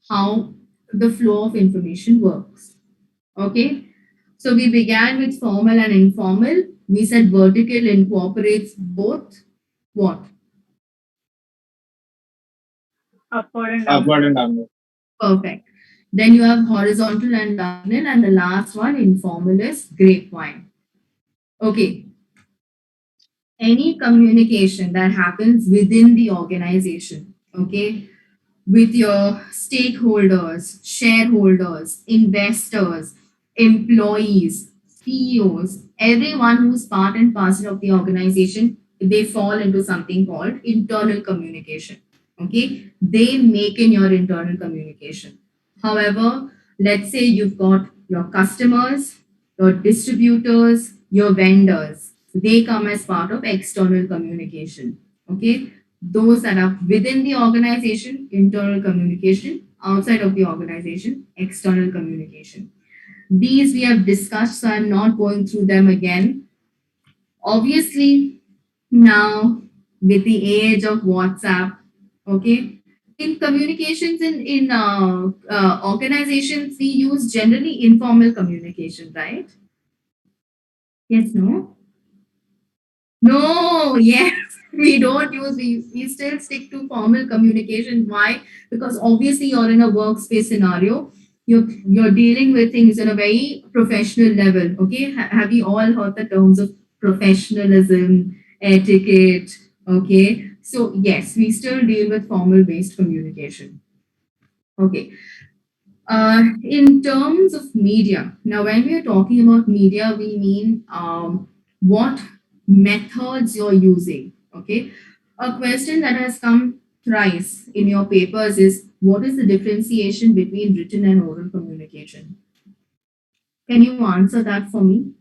how the flow of information works. Okay, so we began with formal and informal. We said vertical incorporates both. What? Upward and upward and downward. Perfect. Then you have horizontal and diagonal, and the last one, informal, is grapevine. Okay, any communication that happens within the organization, okay, with your stakeholders, shareholders, investors, employees, CEOs, everyone who's part and parcel of the organization, they fall into something called internal communication. Okay, they make in your internal communication. However, let's say you've got your customers, your distributors, your vendors, they come as part of external communication. Okay, those that are within the organization, internal communication, outside of the organization, external communication. These we have discussed, so I'm not going through them again. Obviously, now with the age of WhatsApp, okay, in communications in organizations, we use generally informal communication, right? Yes, no? No, yes, we don't use, we still stick to formal communication. Why? Because obviously you're in a workspace scenario. You're dealing with things on a very professional level. Okay. Have you all heard the terms of professionalism, etiquette? Okay. So yes, we still deal with formal based communication. Okay. In terms of media, now when we are talking about media, we mean what methods you're using. Okay, a question that has come thrice in your papers is what is the differentiation between written and oral communication? Can you answer that for me?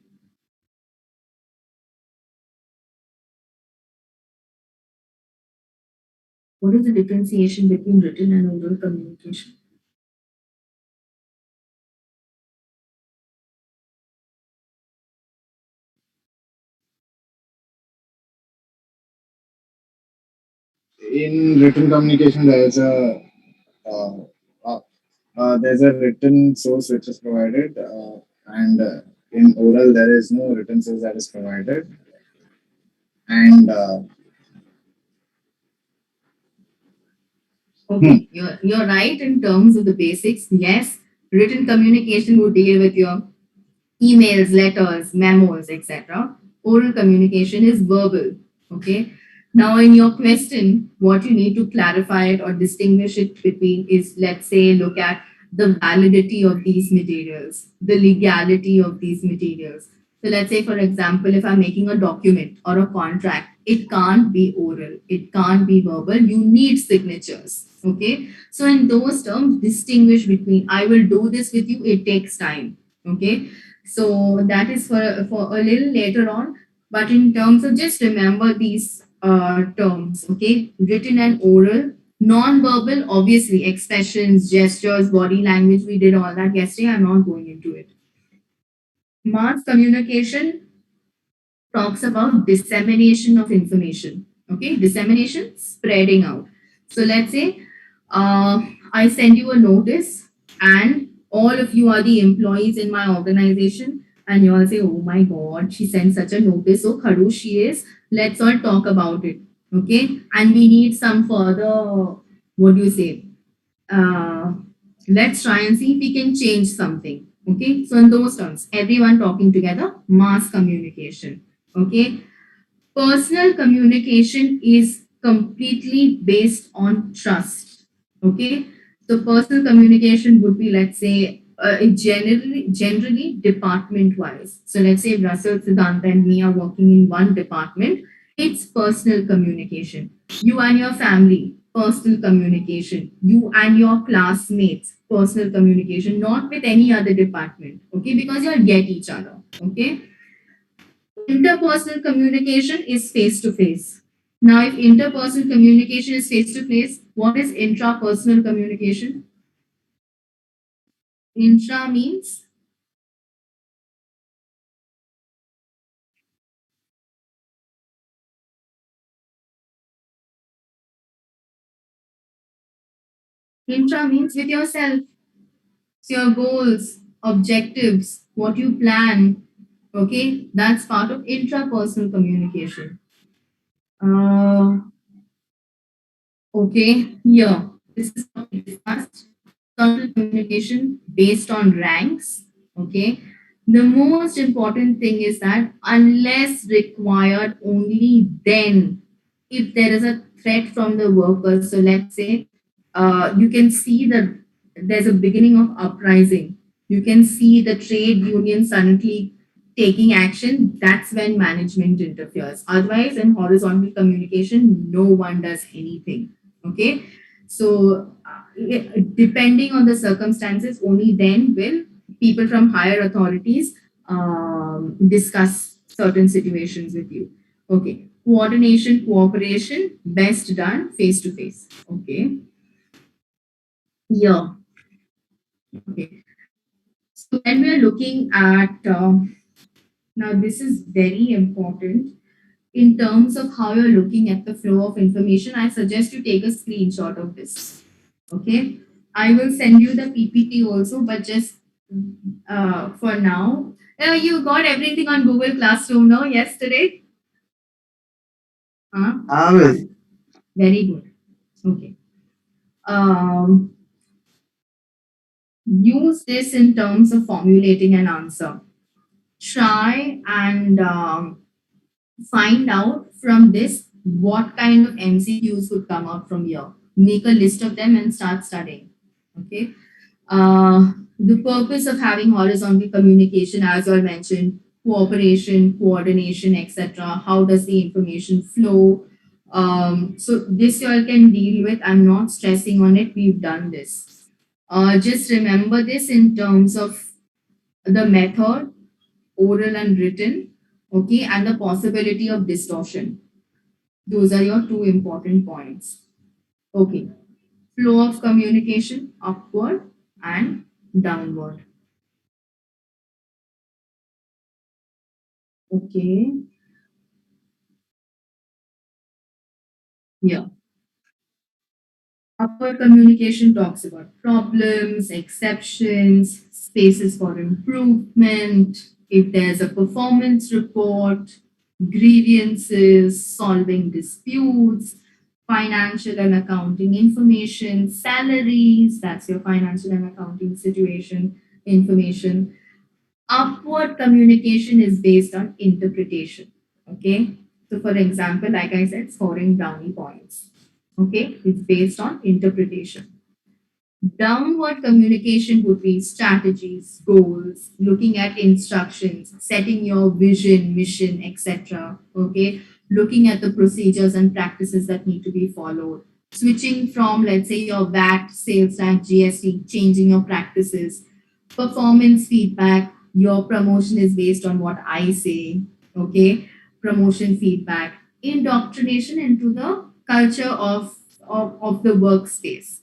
What is the differentiation between written and oral communication? In written communication, uh, uh, there's a written source which is provided, and in oral there is no written source that is provided. And Okay, you're right in terms of the basics. Yes, written communication would deal with your emails, letters, memos, etc. Oral communication is verbal. Okay. Now, in your question, what you need to clarify it or distinguish it between is, let's say, look at the validity of these materials, the legality of these materials. So, let's say, for example, if I'm making a document or a contract, it can't be oral, it can't be verbal. You need signatures. Okay. So, in those terms, distinguish between I will do this with you, it takes time. Okay, so that is for a little later on. But in terms of just remember these terms, okay, written and oral, non-verbal, obviously expressions, gestures, body language. We did all that yesterday. I'm not going into it. Mass communication talks about dissemination of information. Okay, dissemination, spreading out. So let's say I send you a notice, and all of you are the employees in my organization, and you all say, "Oh my God, she sent such a notice. So kharu she is. Let's all talk about it." Okay, and we need some further. What do you say? uh, let's try and see if we can change something. Okay, so in those terms, everyone talking together, mass communication. Okay, personal communication is completely based on trust. Okay, so personal communication would be, let's say, generally department wise. So let's say Russell, Siddhanta, and me are working in one department. It's personal communication. You and your family, personal communication. You and your classmates, personal communication. Not with any other department. Okay, because you'll get each other. Okay, interpersonal communication is face to face. Now, if interpersonal communication is face to face, what is intrapersonal communication? Intra means Intra means with yourself. So your goals, objectives, what you plan. Okay, that's part of intrapersonal communication. Uh, okay, here, this is what we discussed. Subtle communication based on ranks. Okay, the most important thing is that unless required, only then, if there is a threat from the workers, so let's say you can see that there's a beginning of uprising. You can see the trade union suddenly taking action. That's when management interferes. Otherwise, in horizontal communication, no one does anything. Okay, so depending on the circumstances, only then will people from higher authorities discuss certain situations with you. Okay, coordination, cooperation, best done face to face. Okay, yeah. Okay. So when we are looking at now, this is very important in terms of how you're looking at the flow of information. I suggest you take a screenshot of this. Okay, I will send you the PPT also, but just for now, you got everything on Google Classroom, no? Yesterday, huh? Always. Very good. Okay. Um, use this in terms of formulating an answer. Try and find out from this what kind of MCQs would come out from here. Make a list of them and start studying. Okay. The purpose of having horizontal communication, as I mentioned, cooperation, coordination, etc. How does the information flow? So this you all can deal with. I'm not stressing on it. We've done this. Just remember this in terms of the method, oral and written, okay, and the possibility of distortion. Those are your two important points. Okay. Flow of communication, upward and downward. Okay. Yeah. Upward communication talks about problems, exceptions, spaces for improvement, if there's a performance report, grievances, solving disputes, financial and accounting information, salaries, that's your financial and accounting situation information. Upward communication is based on interpretation. Okay. So, for example, like I said, scoring brownie points. Okay. It's based on interpretation. Downward communication would be strategies, goals, looking at instructions, setting your vision, mission, etc. Okay, looking at the procedures and practices that need to be followed. Switching from, let's say, your VAT, sales tax, GST, changing your practices. Performance feedback, your promotion is based on what I say. Okay, promotion feedback. Indoctrination into the culture of the workspace.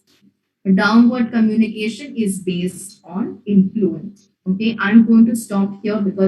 Downward communication is based on influence. Okay, I'm going to stop here because